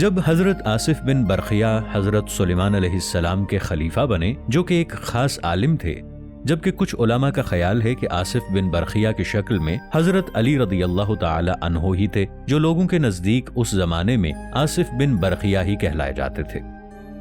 جب حضرت آصف بن برقیہ حضرت سلیمان علیہ السلام کے خلیفہ بنے، جو کہ ایک خاص عالم تھے، جبکہ کچھ علماء کا خیال ہے کہ آصف بن برقیہ کی شکل میں حضرت علی رضی اللہ تعالی عنہ ہی تھے، جو لوگوں کے نزدیک اس زمانے میں آصف بن برقیہ ہی کہلائے جاتے تھے۔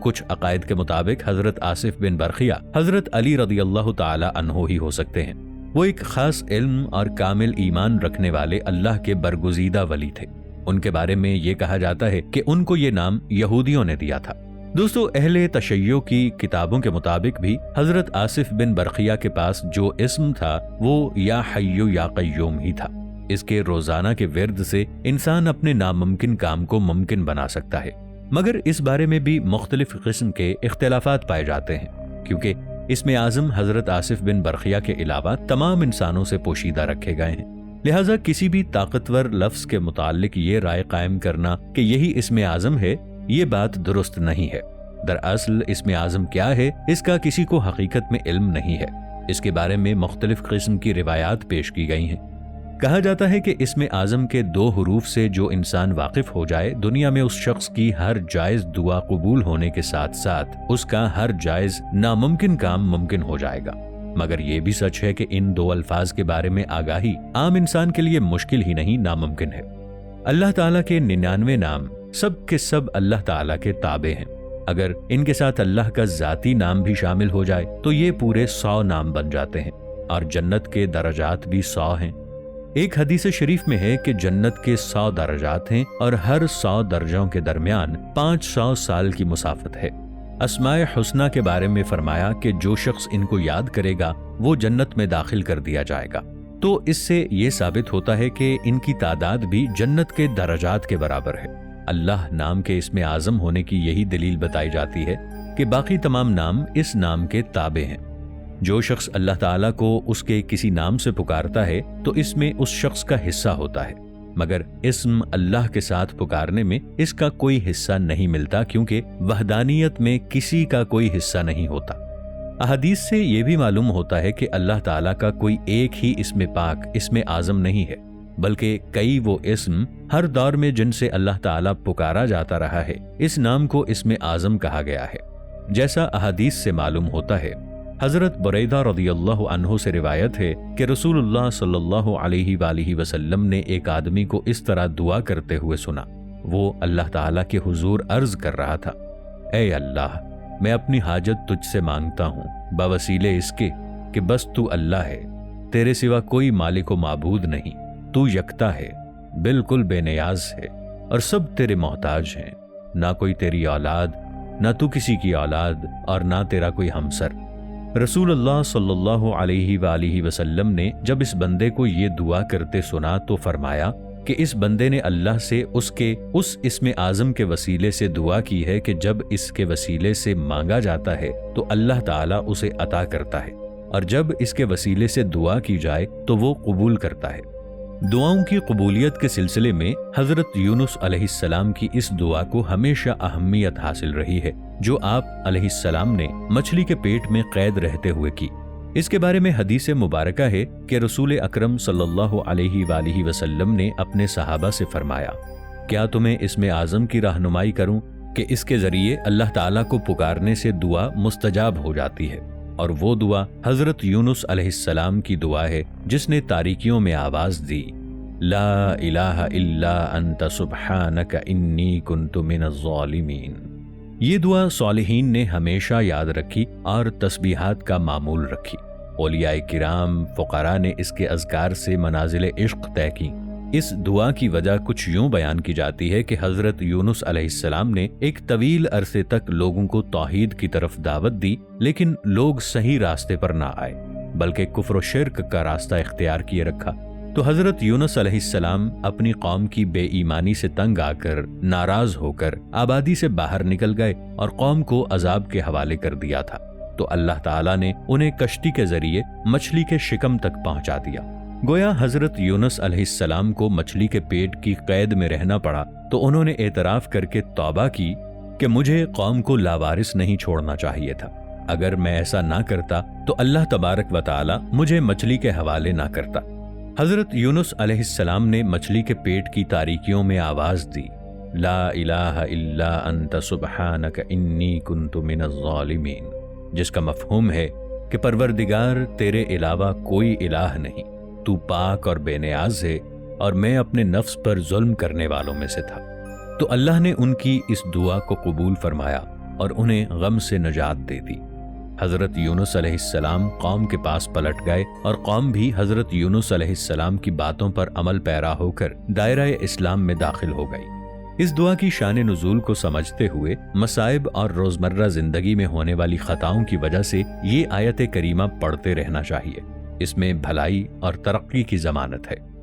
کچھ عقائد کے مطابق حضرت آصف بن برقیہ حضرت علی رضی اللہ تعالی عنہ ہی ہو سکتے ہیں۔ وہ ایک خاص علم اور کامل ایمان رکھنے والے اللہ کے برگزیدہ ولی تھے۔ ان کے بارے میں یہ کہا جاتا ہے کہ ان کو یہ نام یہودیوں نے دیا تھا۔ دوستو، اہل تشیع کی کتابوں کے مطابق بھی حضرت آصف بن برقیہ کے پاس جو اسم تھا وہ یا حی یا قیوم ہی تھا۔ اس کے روزانہ کے ورد سے انسان اپنے ناممکن کام کو ممکن بنا سکتا ہے، مگر اس بارے میں بھی مختلف قسم کے اختلافات پائے جاتے ہیں، کیونکہ اسم اعظم حضرت آصف بن برقیہ کے علاوہ تمام انسانوں سے پوشیدہ رکھے گئے ہیں۔ لہٰذا کسی بھی طاقتور لفظ کے متعلق یہ رائے قائم کرنا کہ یہی اسم اعظم ہے، یہ بات درست نہیں ہے۔ دراصل اسم اعظم کیا ہے، اس کا کسی کو حقیقت میں علم نہیں ہے۔ اس کے بارے میں مختلف قسم کی روایات پیش کی گئی ہیں۔ کہا جاتا ہے کہ اسم اعظم کے 2 حروف سے جو انسان واقف ہو جائے، دنیا میں اس شخص کی ہر جائز دعا قبول ہونے کے ساتھ ساتھ اس کا ہر جائز ناممکن کام ممکن ہو جائے گا۔ مگر یہ بھی سچ ہے کہ ان 2 الفاظ کے بارے میں آگاہی عام انسان کے لیے مشکل ہی نہیں، ناممکن ہے۔ اللہ تعالیٰ کے 99 نام سب کے سب اللہ تعالیٰ کے تابع ہیں۔ اگر ان کے ساتھ اللہ کا ذاتی نام بھی شامل ہو جائے تو یہ پورے 100 نام بن جاتے ہیں، اور جنت کے درجات بھی 100 ہیں۔ ایک حدیث شریف میں ہے کہ جنت کے 100 درجات ہیں، اور ہر 100 درجوں کے درمیان 500 سال کی مسافت ہے۔ اسماء حسنہ کے بارے میں فرمایا کہ جو شخص ان کو یاد کرے گا وہ جنت میں داخل کر دیا جائے گا۔ تو اس سے یہ ثابت ہوتا ہے کہ ان کی تعداد بھی جنت کے درجات کے برابر ہے۔ اللہ نام کے اسم اعظم ہونے کی یہی دلیل بتائی جاتی ہے کہ باقی تمام نام اس نام کے تابع ہیں۔ جو شخص اللہ تعالیٰ کو اس کے کسی نام سے پکارتا ہے تو اس میں اس شخص کا حصہ ہوتا ہے، مگر اسم اللہ کے ساتھ پکارنے میں اس کا کوئی حصہ نہیں ملتا، کیونکہ وحدانیت میں کسی کا کوئی حصہ نہیں ہوتا۔ احادیث سے یہ بھی معلوم ہوتا ہے کہ اللہ تعالیٰ کا کوئی ایک ہی اسم پاک اسم اعظم نہیں ہے، بلکہ کئی وہ اسم ہر دور میں جن سے اللہ تعالیٰ پکارا جاتا رہا ہے، اس نام کو اسم اعظم کہا گیا ہے۔ جیسا احادیث سے معلوم ہوتا ہے، حضرت بریدہ رضی اللہ عنہ سے روایت ہے کہ رسول اللہ صلی اللہ علیہ وآلہ وسلم نے ایک آدمی کو اس طرح دعا کرتے ہوئے سنا۔ وہ اللہ تعالیٰ کے حضور عرض کر رہا تھا، اے اللہ، میں اپنی حاجت تجھ سے مانگتا ہوں بوسیلے اس کے کہ بس تو اللہ ہے، تیرے سوا کوئی مالک و معبود نہیں، تو یکتا ہے، بالکل بے نیاز ہے، اور سب تیرے محتاج ہیں، نہ کوئی تیری اولاد، نہ تو کسی کی اولاد، اور نہ تیرا کوئی ہمسر۔ رسول اللہ صلی اللہ علیہ وآلہ وسلم نے جب اس بندے کو یہ دعا کرتے سنا تو فرمایا کہ اس بندے نے اللہ سے اس اسم اعظم کے وسیلے سے دعا کی ہے کہ جب اس کے وسیلے سے مانگا جاتا ہے تو اللہ تعالیٰ اسے عطا کرتا ہے، اور جب اس کے وسیلے سے دعا کی جائے تو وہ قبول کرتا ہے۔ دعاؤں کی قبولیت کے سلسلے میں حضرت یونس علیہ السلام کی اس دعا کو ہمیشہ اہمیت حاصل رہی ہے، جو آپ علیہ السلام نے مچھلی کے پیٹ میں قید رہتے ہوئے کی۔ اس کے بارے میں حدیث مبارکہ ہے کہ رسول اکرم صلی اللہ علیہ وآلہ وسلم نے اپنے صحابہ سے فرمایا، کیا تمہیں اسم اعظم کی رہنمائی کروں کہ اس کے ذریعے اللہ تعالیٰ کو پکارنے سے دعا مستجاب ہو جاتی ہے؟ اور وہ دعا حضرت یونس علیہ السلام کی دعا ہے جس نے تاریکیوں میں آواز دی، لا الہ الا انت سبحانک انی کنت من الظالمین۔ یہ دعا صالحین نے ہمیشہ یاد رکھی اور تسبیحات کا معمول رکھی۔ اولیاء کرام، فقراء نے اس کے اذکار سے منازل عشق طے کی۔ اس دعا کی وجہ کچھ یوں بیان کی جاتی ہے کہ حضرت یونس علیہ السلام نے ایک طویل عرصے تک لوگوں کو توحید کی طرف دعوت دی، لیکن لوگ صحیح راستے پر نہ آئے بلکہ کفر و شرک کا راستہ اختیار کیے رکھا۔ تو حضرت یونس علیہ السلام اپنی قوم کی بے ایمانی سے تنگ آ کر ناراض ہو کر آبادی سے باہر نکل گئے اور قوم کو عذاب کے حوالے کر دیا تھا۔ تو اللہ تعالیٰ نے انہیں کشتی کے ذریعے مچھلی کے شکم تک پہنچا دیا۔ گویا حضرت یونس علیہ السلام کو مچھلی کے پیٹ کی قید میں رہنا پڑا تو انہوں نے اعتراف کر کے توبہ کی کہ مجھے قوم کو لاوارث نہیں چھوڑنا چاہیے تھا، اگر میں ایسا نہ کرتا تو اللہ تبارک و تعالی مجھے مچھلی کے حوالے نہ کرتا۔ حضرت یونس علیہ السلام نے مچھلی کے پیٹ کی تاریکیوں میں آواز دی، لا الہ الا انت سبحانک انی کنت من الظالمین، جس کا مفہوم ہے کہ پروردگار تیرے علاوہ کوئی الہ نہیں، تو پاک اور بے نیاز ہے اور میں اپنے نفس پر ظلم کرنے والوں میں سے تھا۔ تو اللہ نے ان کی اس دعا کو قبول فرمایا اور انہیں غم سے نجات دے دی۔ حضرت یونس علیہ السلام قوم کے پاس پلٹ گئے اور قوم بھی حضرت یونس علیہ السلام کی باتوں پر عمل پیرا ہو کر دائرہ اسلام میں داخل ہو گئی۔ اس دعا کی شان نزول کو سمجھتے ہوئے مصائب اور روزمرہ زندگی میں ہونے والی خطاؤں کی وجہ سے یہ آیت کریمہ پڑھتے رہنا چاہیے۔ اس میں بھلائی اور ترقی کی ضمانت ہے۔